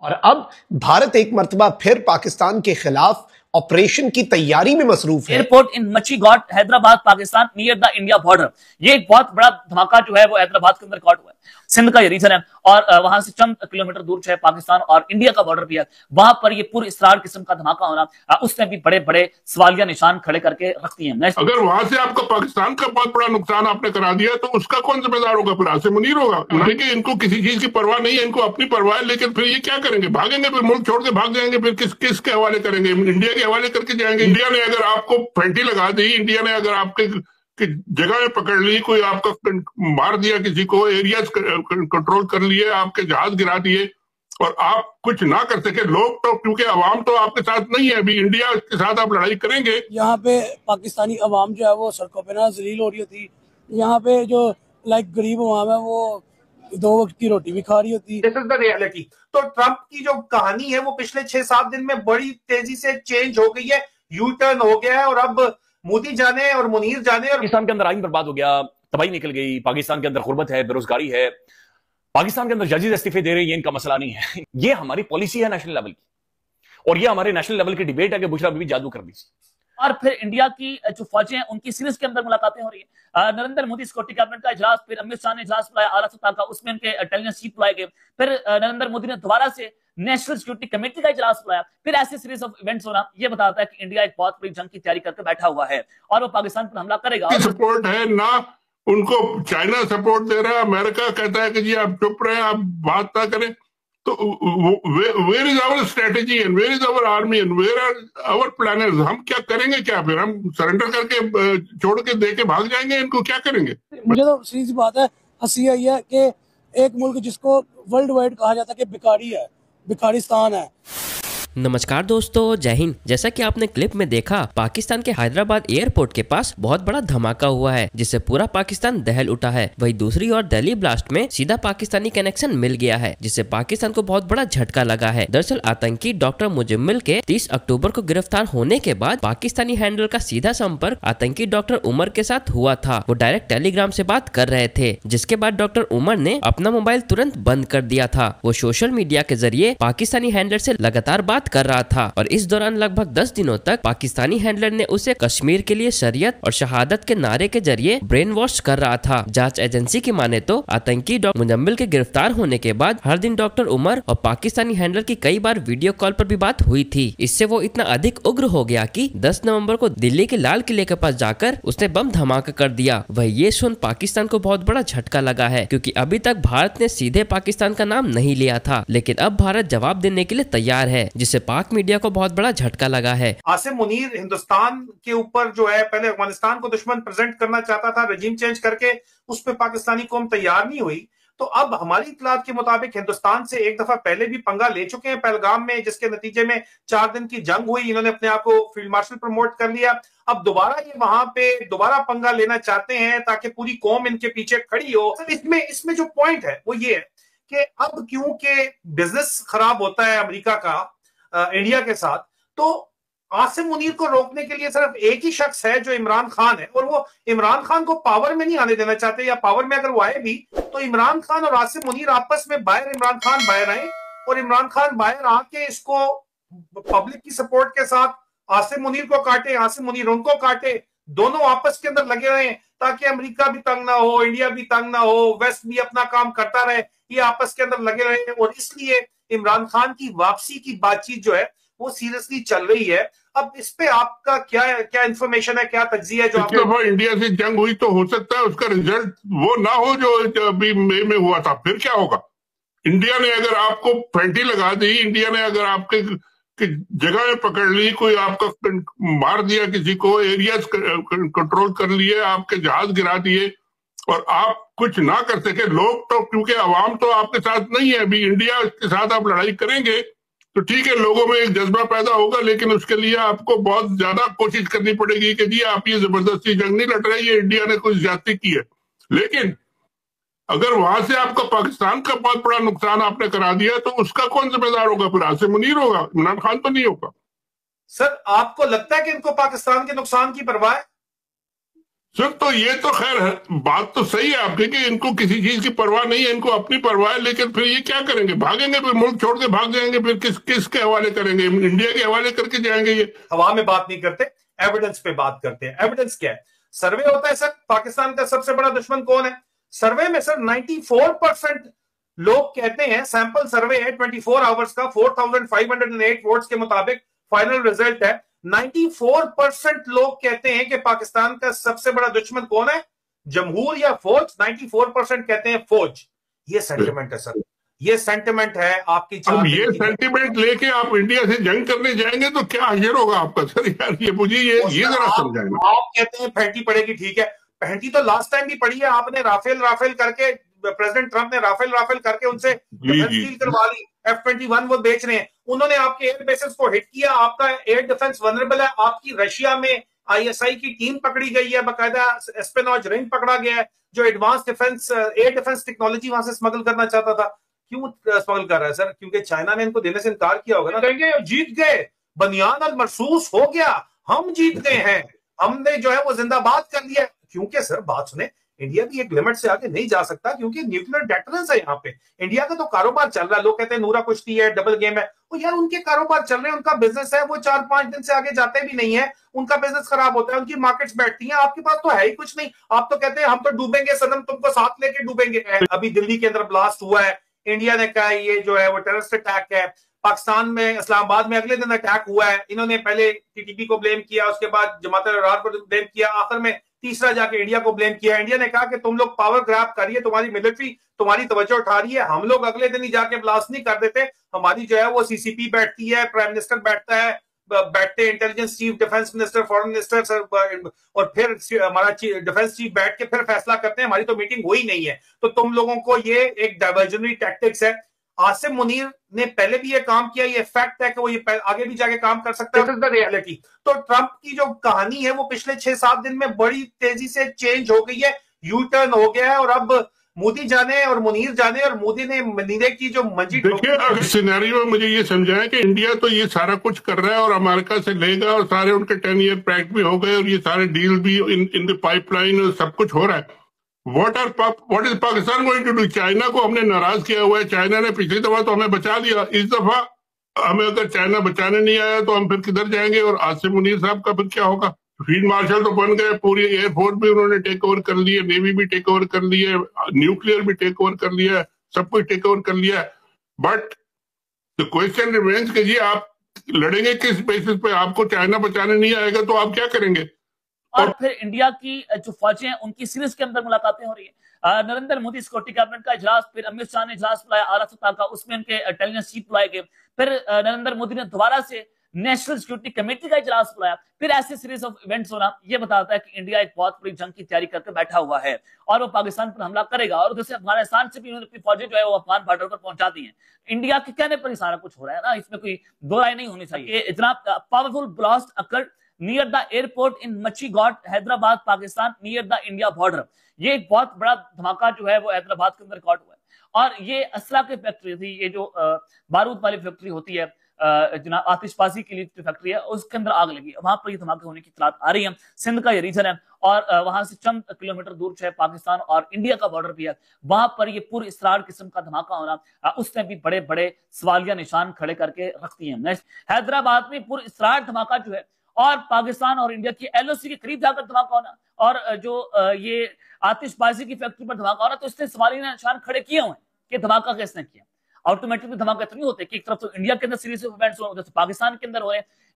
और अब भारत एक मर्तबा फिर पाकिस्तान के खिलाफ ऑपरेशन की तैयारी में मसरूफ है। Airport in Machhi Ghat Hyderabad Pakistan near the India border, ये एक बहुत बड़ा धमाका जो है वो हैदराबाद के अंदर रिकॉर्ड हुआ है। सिंध का ये रीजन है और वहां से चंद किलोमीटर दूर जो है पाकिस्तान और इंडिया का बॉर्डर भी है। वहां पर ये पूरी इसरार किस्म का धमाका होना उसने भी बड़े बड़े सवालिया निशान खड़े करके रख दिए हैं। अगर वहां से आपका पाकिस्तान का बहुत बड़ा नुकसान आपने करा दिया तो उसका कौन जिम्मेदार होगा? फिर आसिम मुनीर होगा। कि इनको किसी चीज की परवाह नहीं है, इनको अपनी परवाह है, लेकिन फिर ये क्या करेंगे? भागेंगे, फिर मुल्क छोड़ के भाग जाएंगे, फिर किसके हवाले करेंगे? इंडिया के हवाले करके जाएंगे। इंडिया ने अगर आपको फेंटी लगा दी, इंडिया ने अगर आपके कि जगह में पकड़ ली, कोई आपका मार दिया, किसी को एरियाज कंट्रोल कर लिए, आपके जहाज गिरा दिए और आप कुछ ना कर सके, लोग तो क्योंकि अवाम तो आपके साथ नहीं है, अभी इंडिया के साथ आप लड़ाई करेंगे। यहाँ पे पाकिस्तानी अवाम जो है वो सड़कों पे ना जलील हो रही होती, यहाँ पे जो गरीब अवाम है वो 2 वक्त की रोटी भी खा रही होती। This is the reality. तो ट्रंप की जो कहानी है वो पिछले 6-7 दिन में बड़ी तेजी से चेंज हो गई है, यू टर्न हो गया है और अब मोदी जाने और मुनीर जाने। और पाकिस्तान के अंदर आइन बर्बाद हो गया, तबाही निकल गई, पाकिस्तान के अंदर गुर्बत है, बेरोजगारी है, पाकिस्तान के अंदर जजेस इस्तीफे दे रहे हैं, ये इनका मसला नहीं है। ये हमारी पॉलिसी है नेशनल लेवल की और ये हमारे नेशनल लेवल की डिबेट है कि बुशरा बीबी जादू कर दी। और फिर इंडिया की जो फौजें हैं उनकी सीरीज के अंदर मुलाकातें हो रही है। नरेंद्र मोदी सिक्योरिटी कैबिनेट का इजलास, फिर अमित शाह ने इजलास बुलाया आला सतह का, उसमें उनके इंटेलिजेंस चीफ बुलाए गए। फिर नरेंद्र मोदी ने दोबारा से नेशनल सिक्योरिटी कमेटी का इजलास बुलाया। फिर ऐसे सीरीज ऑफ इवेंट्स होना ये बताता है कि इंडिया एक बहुत बड़ी जंग की तैयारी करके बैठा हुआ है और वो पाकिस्तान पर हमला करेगा। सपोर्ट है ना, उनको चाइना सपोर्ट दे रहा है, अमेरिका कहता है कि जी आप चुप रहे, आप बात ना करें। तो where is our strategy and where is our army and where are our planners? हम क्या करेंगे? क्या फिर हम सरेंडर करके छोड़ के दे के भाग जाएंगे? इनको क्या करेंगे? मुझे तो सीधी सी बात है, हंसी आई है कि एक मुल्क जिसको वर्ल्ड वाइड कहा जाता है कि भिखारी है, भिखारिस्तान है। नमस्कार दोस्तों, जय हिंद। जैसा कि आपने क्लिप में देखा, पाकिस्तान के हैदराबाद एयरपोर्ट के पास बहुत बड़ा धमाका हुआ है जिससे पूरा पाकिस्तान दहल उठा है। वहीं दूसरी ओर दिल्ली ब्लास्ट में सीधा पाकिस्तानी कनेक्शन मिल गया है जिससे पाकिस्तान को बहुत बड़ा झटका लगा है। दरअसल आतंकी डॉक्टर मुजम्मिल के 30 अक्टूबर को गिरफ्तार होने के बाद पाकिस्तानी हैंडल का सीधा संपर्क आतंकी डॉक्टर उमर के साथ हुआ था। वो डायरेक्ट टेलीग्राम से बात कर रहे थे, जिसके बाद डॉक्टर उमर ने अपना मोबाइल तुरंत बंद कर दिया था। वो सोशल मीडिया के जरिए पाकिस्तानी हैंडलर से लगातार बात कर रहा था और इस दौरान लगभग 10 दिनों तक पाकिस्तानी हैंडलर ने उसे कश्मीर के लिए शरीयत और शहादत के नारे के जरिए ब्रेन वॉश कर रहा था। जांच एजेंसी की माने तो आतंकी डॉक्टर मुजम्मिल के गिरफ्तार होने के बाद हर दिन डॉक्टर उमर और पाकिस्तानी हैंडलर की कई बार वीडियो कॉल पर भी बात हुई थी। इससे वो इतना अधिक उग्र हो गया कि 10 नवंबर को दिल्ली के लाल किले के पास जाकर उसने बम धमाका कर दिया। वह ये सुन पाकिस्तान को बहुत बड़ा झटका लगा है, क्योंकि अभी तक भारत ने सीधे पाकिस्तान का नाम नहीं लिया था, लेकिन अब भारत जवाब देने के लिए तैयार है, जिससे पाक मीडिया को बहुत बड़ा झटका लगा है। आसिम मुनीर हिंदुस्तान के ऊपर जो है पहले अफगानिस्तान को दुश्मन प्रेजेंट करना चाहता था, रजीम चेंज करके उस पर पाकिस्तानी कौम तैयार नहीं हुई। तो अब हमारी इत्तलात के मुताबिक हिंदुस्तान से एक दफा पहले भी पंगा ले चुके हैं पहलगाम में, जिसके नतीजे में 4 दिन की जंग हुई। इन्होंने अपने आप को फील्ड मार्शल प्रमोट कर लिया। अब दोबारा ये वहां पे दोबारा पंगा लेना चाहते हैं ताकि पूरी कौम इनके पीछे खड़ी हो। इसमें जो पॉइंट है वो ये है कि अब क्योंकि बिजनेस खराब होता है अमेरिका का इंडिया के साथ, तो आसिम मुनीर को रोकने के लिए सिर्फ एक ही शख्स है जो इमरान खान है, और वो इमरान खान को पावर में नहीं आने देना चाहते, या पावर में अगर वो आए भी तो इमरान खान और आसिम मुनीर आपस में बाहर, इमरान खान बाहर आए और इमरान खान बाहर आके इसको पब्लिक की सपोर्ट के साथ आसिम मुनीर को काटे, आसिम मुनीर उनको काटे, दोनों आपस के अंदर लगे रहे ताकि अमेरिका भी तंग ना हो, इंडिया भी तंग ना हो, वेस्ट भी अपना काम करता रहे, ये आपस के अंदर लगे रहे। और इसलिए इमरान खान की वापसी की बातचीत जो है वो सीरियसली चल रही है। अब इस पे आपका क्या इंफॉर्मेशन है, क्या तज्जिया है? जो इंडिया से जंग हुई तो हो सकता है उसका रिजल्ट वो ना हो जो अभी मई में हुआ था, फिर क्या होगा? इंडिया ने अगर आपको फेंटी लगा दी, इंडिया ने अगर आपके जगह में पकड़ ली, कोई आपका मार दिया, किसी को एरियाज कंट्रोल कर लिए, आपके जहाज गिरा दिए और आप कुछ ना कर सके, लोग तो क्योंकि अवाम तो आपके साथ नहीं है, अभी इंडिया के साथ आप लड़ाई करेंगे तो ठीक है, लोगों में एक जज्बा पैदा होगा, लेकिन उसके लिए आपको बहुत ज्यादा कोशिश करनी पड़ेगी कि जी आप ये जबरदस्ती जंग नहीं लड़ रहे, ये इंडिया ने कुछ ज्यादती की है। लेकिन अगर वहां से आपका पाकिस्तान का बहुत बड़ा नुकसान आपने करा दिया तो उसका कौन जिम्मेदार होगा? फिर आसिम मुनीर होगा, इमरान खान तो नहीं होगा। सर, आपको लगता है कि इनको पाकिस्तान के नुकसान की परवाह है? सर तो ये तो खैर बात तो सही है आपकी कि इनको किसी चीज की परवाह नहीं है, इनको अपनी परवाह है, लेकिन फिर ये क्या करेंगे? भागेंगे, फिर मुल्क छोड़ के भाग जाएंगे, फिर किसके हवाले करेंगे? इंडिया के हवाले करके जाएंगे। ये हवा में बात नहीं करते, एविडेंस पे बात करते हैं। एविडेंस क्या है? सर्वे होता है सर, पाकिस्तान का सबसे बड़ा दुश्मन कौन है? सर्वे में सर 94% लोग कहते हैं, सैंपल सर्वे है 24 आवर्स का, 4508 वोट्स के मुताबिक फाइनल रिजल्ट है। 94% लोग कहते हैं कि पाकिस्तान का सबसे बड़ा दुश्मन कौन है, जमहूर या फौज। 94% कहते हैं फौज। ये सेंटिमेंट है सर, ये सेंटिमेंट है आपकी। अब ये सेंटिमेंट लेके आप इंडिया से जंग करने जाएंगे तो क्या हशर होगा आपका? सर यार ये मुझे ये जरा समझाएंगे। आप कहते हैं फेंटी पड़ेगी, ठीक है, फेंटी तो लास्ट टाइम भी पड़ी है। आपने राफेल करके, प्रेसिडेंट ट्रंप ने राफेल करके उनसे डील करवा ली। F-21 वो बेच रहे हैं, उन्होंने आपके एयर बेसेस को हिट किया, आपका एयर डिफेंस वनरेबल है। आपकी रशिया में ISI की टीम पकड़ी गई है, बाकायदा एस्पेनॉज रिंग पकड़ा गया है, जो advance defence air defence technology वहां से स्मगल करना चाहता था। क्यों स्मगल कर रहा है सर? क्योंकि चाइना ने इनको देने से इनकार किया होगा ना। कहेंगे जीत गए, बनियान और महसूस हो गया, हम जीत गए हैं, हमने जो है वो जिंदाबाद कर लिया। क्योंकि सर बात सुने, इंडिया भी एक लिमिट से आगे नहीं जा सकता, क्योंकि न्यूक्लियर डेटरेंस है यहाँ पे। इंडिया का तो कारोबार चल रहा है, लोग कहते हैं नूरा कुश्ती है, डबल गेम है। वो यार उनके कारोबार चल रहे हैं, उनका बिजनेस है, वो 4-5 दिन से आगे जाते भी नहीं है, उनका बिजनेस खराब होता है, उनकी मार्केट्स बैठती हैं। आपके पास तो है ही कुछ नहीं। आप तो कहते हैं हम तो डूबेंगे सनम, तुमको साथ लेके डूबेंगे। अभी दिल्ली के अंदर ब्लास्ट हुआ है, इंडिया ने कहा ये जो है वो टेररिस्ट अटैक है। पाकिस्तान में इस्लामाबाद में अगले दिन अटैक हुआ है, इन्होंने पहले TTP को ब्लेम किया, उसके बाद जमात-उल-अहरार को ब्लेम किया, आखिर में तीसरा जाके इंडिया को ब्लेम किया। इंडिया ने कहा कि तुम लोग पावर ग्रैब कर रही है, तुम्हारी मिलिट्री तुम्हारी तवज्जो उठा रही है, हम लोग अगले दिन ही जाके ब्लास्ट नहीं कर देते। हमारी जो है वो CCP बैठती है, प्राइम मिनिस्टर बैठता है, बैठते intelligence chief, defence minister, foreign minister, और फिर हमारा डिफेंस चीफ बैठ के फिर फैसला करते हैं। हमारी तो मीटिंग हुई नहीं है। तो तुम लोगों को ये एक डाइवर्जनरी टैक्टिक्स है। आसिम मुनीर ने पहले भी ये काम किया, ये फैक्ट है कि वो ये आगे भी जाके काम कर सकता है। This is the reality. तो ट्रंप की जो कहानी है वो पिछले 6-7 दिन में बड़ी तेजी से चेंज हो गई है, यू टर्न हो गया है। और अब मोदी जाने और मुनीर जाने, और मोदी ने मुनीर की जो मंजी। देखिए सिनेरियो में मुझे ये समझाया कि इंडिया तो ये सारा कुछ कर रहा है और अमेरिका से लेगा, और सारे उनके 10 ईयर पैक्ट भी हो गए, और ये सारे डील भी इन द पाइपलाइन, सब कुछ हो रहा है। What is Pakistan going to do? China को हमने नाराज किया हुआ है। चाइना ने पिछली दफा तो हमें बचा दिया, इस दफा हमें अगर चाइना बचाने नहीं आया तो हम फिर किधर जाएंगे? और आसिम मुनीर साहब का फिर क्या होगा? फील्ड मार्शल तो बन गए, पूरी एयरफोर्स भी उन्होंने टेक ओवर कर लिया, नेवी भी टेक ओवर कर लिया, न्यूक्लियर भी टेक ओवर कर लिया, सब कुछ टेक ओवर कर लिया। बट द क्वेश्चन रिमेन्स कि जी आप लड़ेंगे किस बेसिस पे? आपको चाइना बचाने नहीं आएगा तो आप क्या करेंगे? और फिर इंडिया की जो फौजें हैं उनकी सीरीज के अंदर मुलाकातें हो रही है। नरेंद्र मोदी सिक्योरिटी कैबिनेट का इजलास, फिर अमित शाह ने इजलास बुलाया आला सतह का, उसमें उनके इंटेलिजेंस चीफ बुलाए गए। फिर नरेंद्र मोदी ने दोबारा से नेशनल सिक्योरिटी कमेटी का इजलास बुलाया। फिर ऐसे सीरीज ऑफ इवेंट्स होना ये बताता है कि इंडिया एक बहुत बड़ी जंग की तैयारी करके बैठा हुआ है और वो पाकिस्तान पर हमला करेगा। और जैसे अफगानिस्तान से भी उन्होंने अपनी फौजें जो है वो अफगान बॉर्डर पर पहुंचा दी है। इंडिया के कहने पर ही सारा कुछ हो रहा है ना, इसमें कोई दो राय नहीं होनी चाहिए। इतना powerful blast occurred near the airport in Machighat, Hyderabad, Pakistan, near the India border। ये एक बहुत बड़ा धमाका जो है वो हैदराबाद के अंदर रिकॉर्ड हुआ है। और ये असला की फैक्ट्री थी, ये जो बारूद वाली फैक्ट्री होती है, जनाब आतिशबाजी के लिए जो फैक्ट्री है, उसके अंदर आग लगी। वहां पर ये धमाके होने की इत्तलात आ रही है। सिंध का ये रीजन है और वहां से चंद किलोमीटर दूर जो है पाकिस्तान और इंडिया का बॉर्डर भी है, वहां पर ये पूरी इसरार किस्म का धमाका होना उसने भी बड़े बड़े सवालिया निशान खड़े करके रख दिए हैं। हैदराबाद में पूरी इसरार धमाका जो है, और पाकिस्तान और इंडिया की LOC के करीब जाकर धमाका होना, और जो ये आतिशबाजी की फैक्ट्री पर धमाका होना, तो इसने सवालिया निशान खड़े किए हुए हैं कि धमाका किसने किया। ऑटोमेटिकली धमाका इतने होते कि एक तरफ तो इंडिया के अंदर सीरीज ऑफ इवेंट्स हो, जैसे पाकिस्तान के अंदर हो रहे हैं,